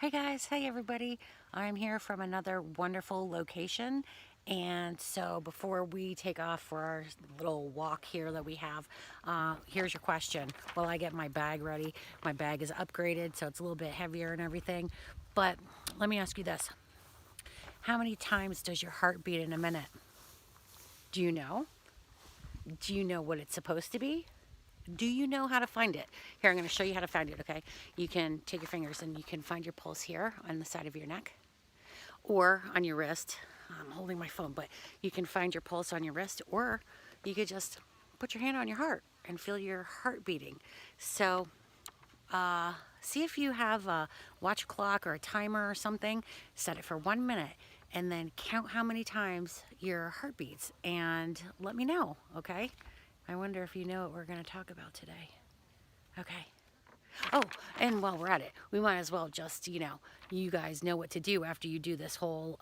Hey guys, hey everybody. I'm here from another wonderful location. And so before we take off for our little walk here that we have, here's your question. While I get my bag ready, my bag is upgraded, so it's a little bit heavier and everything. But let me ask you this. How many times does your heart beat in a minute? Do you know? Do you know what it's supposed to be? Do you know how to find it? Here, I'm going to show you how to find it, okay? You can take your fingers and you can find your pulse here on the side of your neck or on your wrist. I'm holding my phone, but you can find your pulse on your wrist, or you could just put your hand on your heart and feel your heart beating. So see if you have a watch clock or a timer or something, set it for 1 minute, and then count how many times your heart beats and let me know, okay? I wonder if you know what we're going to talk about today. Okay. Oh, and while we're at it, we might as well just, you guys know what to do after you do this whole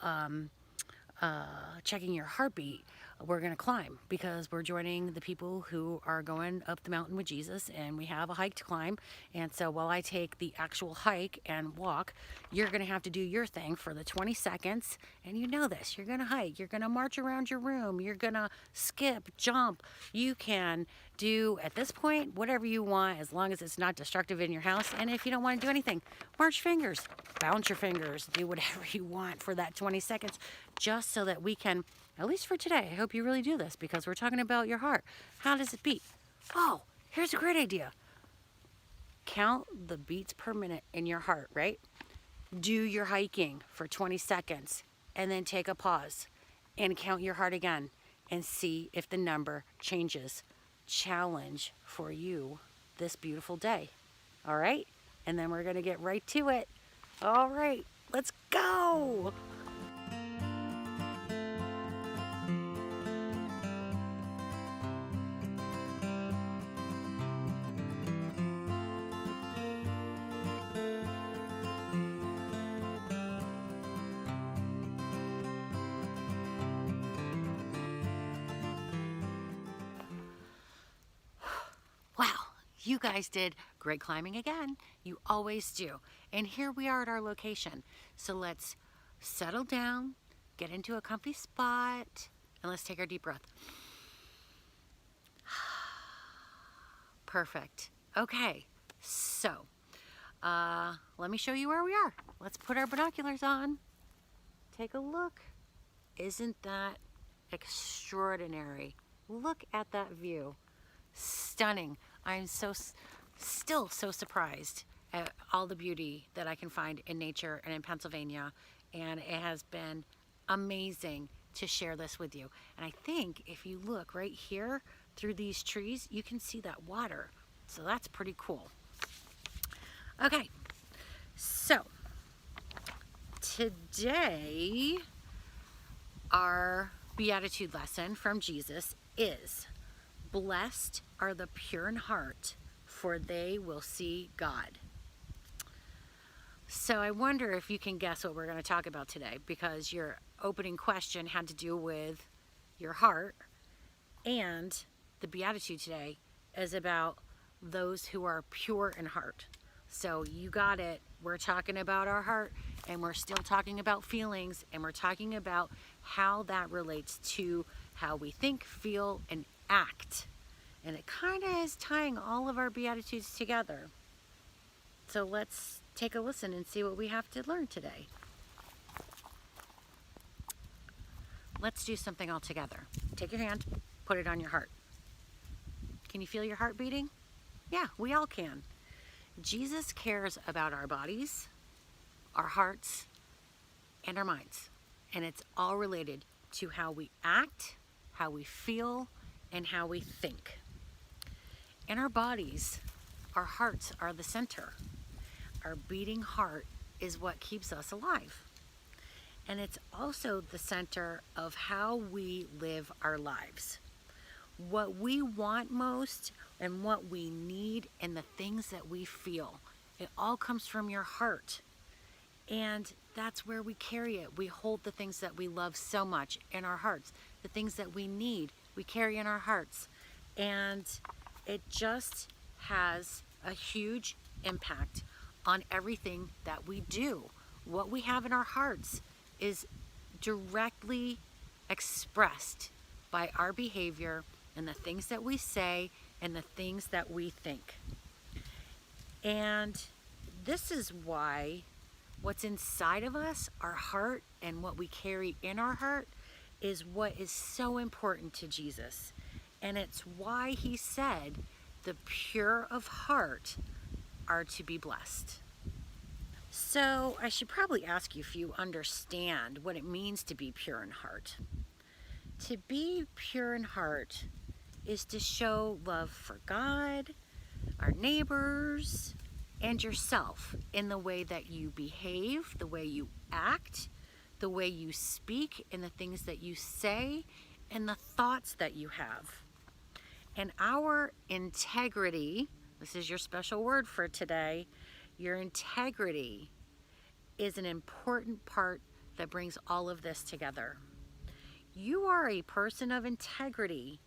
checking your heartbeat. We're going to climb because we're joining the people who are going up the mountain with Jesus, and we have a hike to climb. And so while I take the actual hike and walk, you're going to have to do your thing for the 20 seconds. And you know this, you're going to hike, you're going to march around your room, you're going to skip, jump. You can do at this point whatever you want as long as it's not destructive in your house. And if you don't want to do anything, march fingers, bounce your fingers, do whatever you want for that 20 seconds, just so that we can, at least for today, I hope you really do this because we're talking about your heart. How does it beat? Oh, here's a great idea. Count the beats per minute in your heart, right? Do your hiking for 20 seconds and then take a pause and count your heart again and see if the number changes. Challenge for you this beautiful day. All right? And then we're going to get right to it. All right, let's go. Wow, you guys did great climbing again. You always do. And here we are at our location. So let's settle down, get into a comfy spot, and let's take our deep breath. Perfect. Okay, so let me show you where we are. Let's put our binoculars on. Take a look. Isn't that extraordinary? Look at that view. Stunning. I'm still so surprised at all the beauty that I can find in nature and in Pennsylvania, and it has been amazing to share this with you. And I think if you look right here through these trees, you can see that water. So that's pretty cool. Okay, so today our Beatitude lesson from Jesus is: blessed are the pure in heart, for they will see God. So I wonder if you can guess what we're going to talk about today, because your opening question had to do with your heart, and the Beatitude today is about those who are pure in heart. So you got it. We're talking about our heart, and we're still talking about feelings, and we're talking about how that relates to how we think, feel, and act. And it kind of is tying all of our Beatitudes together. So let's take a listen and see what we have to learn today. Let's do something all together. Take your hand, put it on your heart. Can you feel your heart beating? Yeah, we all can. Jesus cares about our bodies, our hearts, and our minds. And it's all related to how we act, how we feel, and how we think. In our bodies, our hearts are the center. Our beating heart is what keeps us alive. And it's also the center of how we live our lives. What we want most and what we need and the things that we feel, it all comes from your heart. And that's where we carry it. We hold the things that we love so much in our hearts. The things that we need, we carry in our hearts. And it just has a huge impact on everything that we do. What we have in our hearts is directly expressed by our behavior and the things that we say and the things that we think. And this is why what's inside of us, our heart, and what we carry in our heart is what is so important to Jesus. And it's why he said the pure of heart are to be blessed. So I should probably ask you if you understand what it means to be pure in heart. To be pure in heart is to show love for God, our neighbors, and yourself in the way that you behave, the way you act, the way you speak, and the things that you say, and the thoughts that you have. And our integrity, this is your special word for today, your integrity is an important part that brings all of this together. You are a person of integrity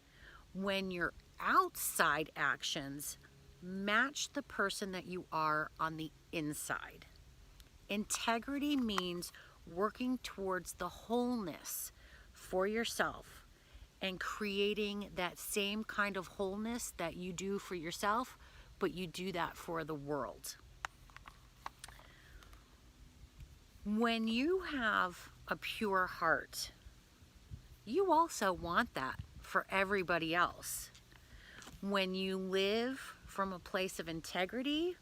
when your outside actions match the person that you are on the inside. Integrity means working towards the wholeness for yourself and creating that same kind of wholeness that you do for yourself, but you do that for the world. When you have a pure heart, you also want that for everybody else. When you live from a place of integrity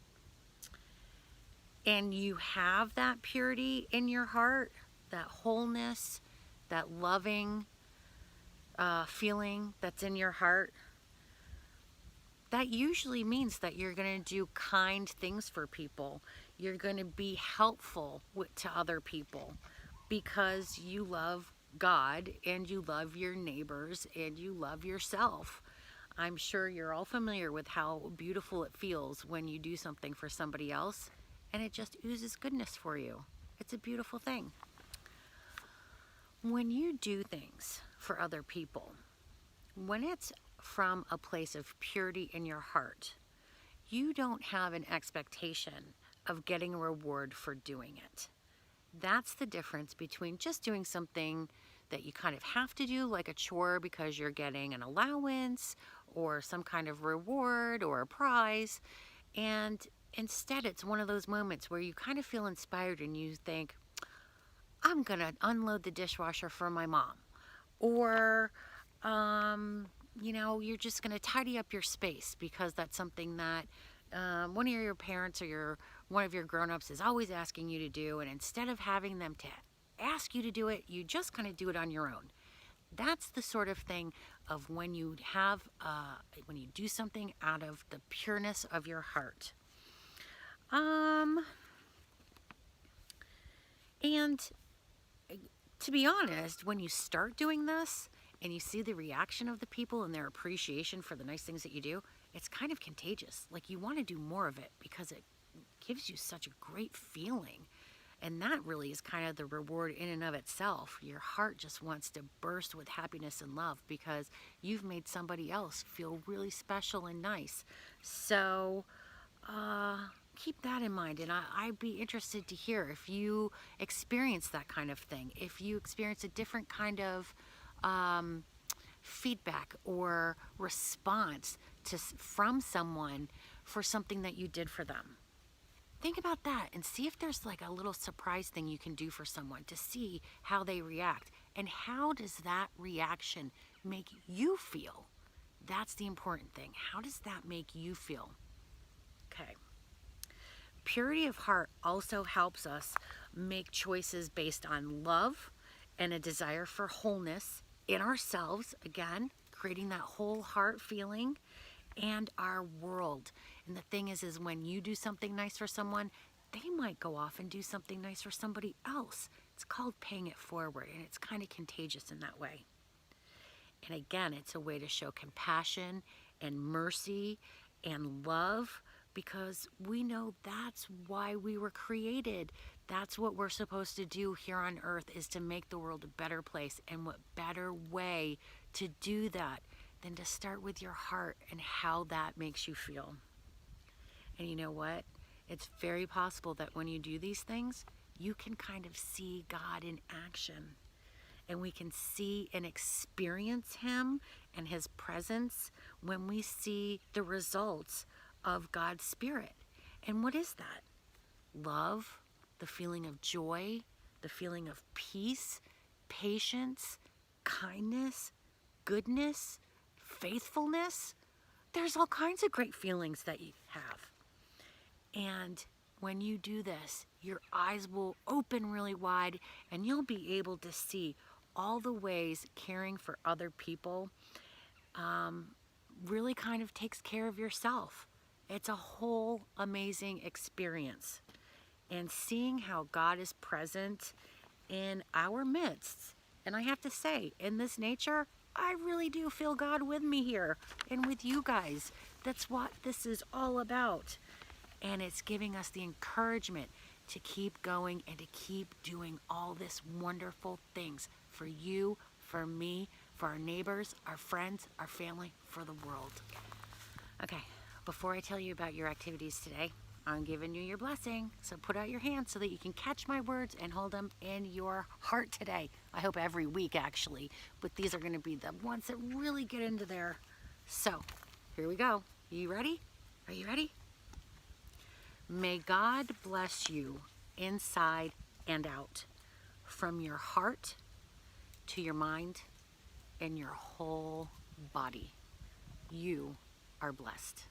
and you have that purity in your heart, that wholeness, that loving feeling that's in your heart, that usually means that you're going to do kind things for people. You're going to be helpful to other people because you love God and you love your neighbors and you love yourself. I'm sure you're all familiar with how beautiful it feels when you do something for somebody else and it just oozes goodness for you. It's a beautiful thing. When you do things for other people, when it's from a place of purity in your heart, you don't have an expectation of getting a reward for doing it. That's the difference between just doing something that you kind of have to do, like a chore because you're getting an allowance or some kind of reward or a prize. And instead, it's one of those moments where you kind of feel inspired and you think, I'm going to unload the dishwasher for my mom. Or, you're just going to tidy up your space because that's something that one of your parents or one of your grown-ups is always asking you to do. And instead of having them to ask you to do it, you just kind of do it on your own. That's the sort of thing of when you do something out of the pureness of your heart. And to be honest, when you start doing this and you see the reaction of the people and their appreciation for the nice things that you do, it's kind of contagious. Like you want to do more of it because it gives you such a great feeling. And that really is kind of the reward in and of itself. Your heart just wants to burst with happiness and love because you've made somebody else feel really special and nice. So keep that in mind. And I'd be interested to hear if you experience that kind of thing, if you experience a different kind of feedback or response from someone for something that you did for them. Think about that and see if there's like a little surprise thing you can do for someone to see how they react. And how does that reaction make you feel? That's the important thing. How does that make you feel? Okay. Purity of heart also helps us make choices based on love and a desire for wholeness in ourselves, again, creating that whole heart feeling, and our world. And the thing is when you do something nice for someone, they might go off and do something nice for somebody else. It's called paying it forward, and it's kind of contagious in that way. And again, it's a way to show compassion and mercy and love, because we know that's why we were created. That's what we're supposed to do here on earth, is to make the world a better place. And what better way to do that than to start with your heart and how that makes you feel. And you know what? it's very possible that when you do these things, you can kind of see God in action. And we can see and experience Him and His presence when we see the results of God's Spirit. And what is that? Love, the feeling of joy, the feeling of peace, patience, kindness, goodness, faithfulness. There's all kinds of great feelings that you have. And when you do this, your eyes will open really wide and you'll be able to see all the ways caring for other people really kind of takes care of yourself. It's a whole amazing experience. And seeing how God is present in our midst. And I have to say, in this nature, I really do feel God with me here and with you guys. That's what this is all about. And it's giving us the encouragement to keep going and to keep doing all this wonderful things for you, for me, for our neighbors, our friends, our family, for the world. Okay, before I tell you about your activities today, I'm giving you your blessing. So put out your hands so that you can catch my words and hold them in your heart today. I hope every week actually, but these are going to be the ones that really get into there. So here we go. You ready? Are you ready? May God bless you inside and out, from your heart to your mind and your whole body. You are blessed.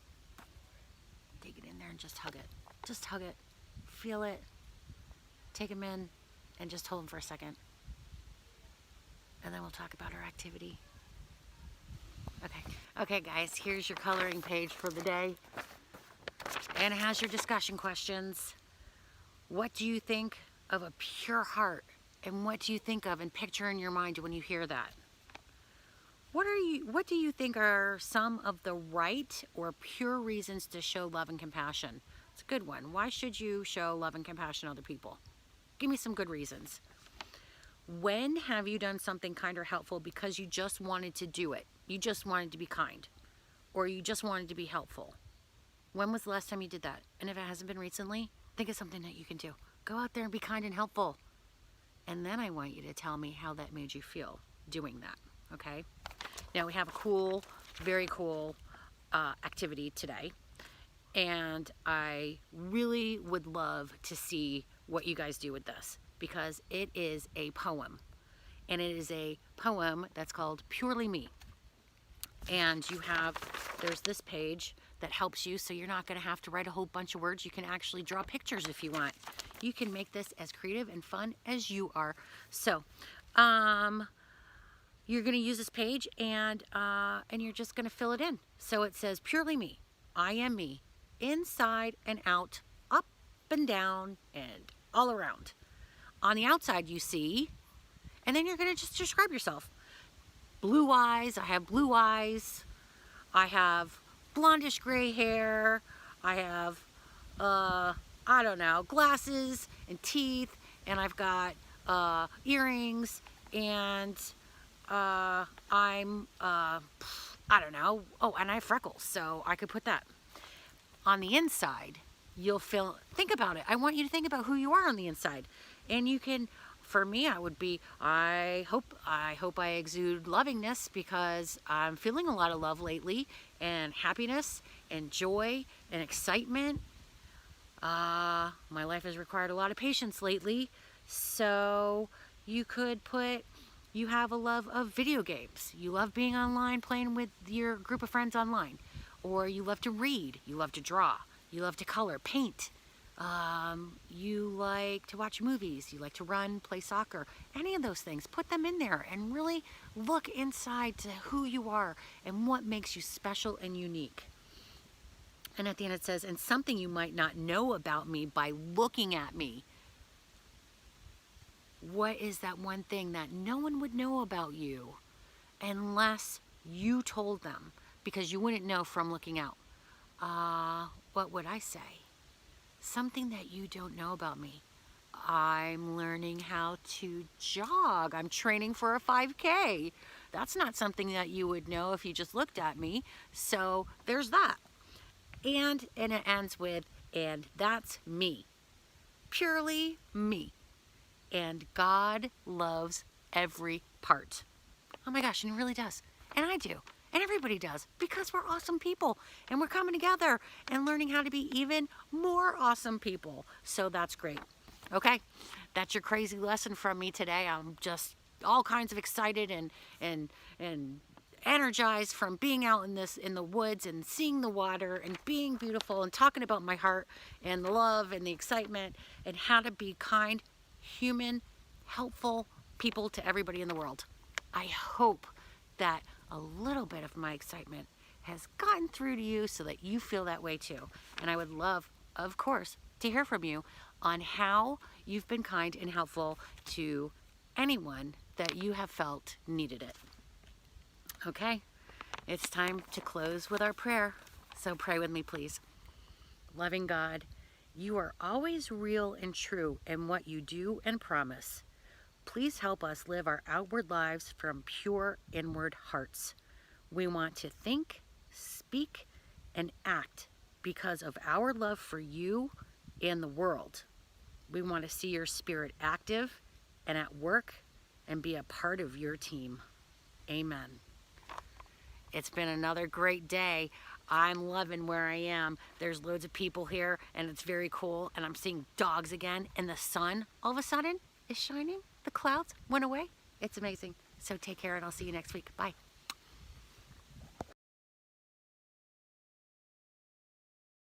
Take it in there and just hug it. Just hug it. Feel it. Take them in and just hold them for a second. And then we'll talk about our activity. Okay guys, here's your coloring page for the day. And it has your discussion questions. What do you think of a pure heart? And what do you think of and picture in your mind when you hear that? What do you think are some of the right or pure reasons to show love and compassion? It's a good one. Why should you show love and compassion to other people? Give me some good reasons. When have you done something kind or helpful because you just wanted to do it? You just wanted to be kind, or you just wanted to be helpful? When was the last time you did that? And if it hasn't been recently, think of something that you can do. Go out there and be kind and helpful. And then I want you to tell me how that made you feel doing that, okay? Now we have a cool, very cool activity today. And I really would love to see what you guys do with this, because it is a poem. And it is a poem that's called Purely Me. And there's this page that helps you, so you're not going to have to write a whole bunch of words. You can actually draw pictures if you want. You can make this as creative and fun as you are. So, you're going to use this page and you're just going to fill it in. So it says, Purely Me. I am me. Inside and out, up and down, and all around. On the outside, you see, and then you're going to just describe yourself. Blue eyes. I have blue eyes. I have blondish gray hair. I have, I don't know, glasses and teeth, and I've got earrings, and I'm, I don't know, oh, and I have freckles, so I could put that. On the inside, think about it. I want you to think about who you are on the inside. And you can, for me, I would be, I hope I exude lovingness, because I'm feeling a lot of love lately, and happiness, and joy, and excitement. My life has required a lot of patience lately. So you could put, you have a love of video games. You love being online, playing with your group of friends online. Or you love to read, you love to draw, you love to color, paint. You like to watch movies, you like to run, play soccer, any of those things. Put them in there and really look inside to who you are and what makes you special and unique. And at the end it says, and something you might not know about me by looking at me. What is that one thing that no one would know about you unless you told them? Because you wouldn't know from looking out. What would I say? Something that you don't know about me. I'm learning how to jog. I'm training for a 5K. That's not something that you would know if you just looked at me. So there's that. And it ends with, And that's me, purely me. And God loves every part. Oh my gosh, and He really does. And I do. And everybody does, because we're awesome people and we're coming together and learning how to be even more awesome people. So that's great. Okay, that's your crazy lesson from me today. I'm just all kinds of excited and energized from being out in the woods and seeing the water and being beautiful and talking about my heart and the love and the excitement and how to be kind, human, helpful people to everybody in the world. I hope that a little bit of my excitement has gotten through to you so that you feel that way too. And I would love, of course, to hear from you on how you've been kind and helpful to anyone that you have felt needed it. Okay, it's time to close with our prayer. So pray with me, please. Loving God, you are always real and true in what you do and promise. Please help us live our outward lives from pure inward hearts. We want to think, speak, and act because of our love for you and the world. We want to see your spirit active and at work and be a part of your team. Amen. It's been another great day. I'm loving where I am. There's loads of people here and it's very cool. And I'm seeing dogs again and the sun all of a sudden is shining. The clouds went away. It's amazing. So take care and I'll see you next week. Bye.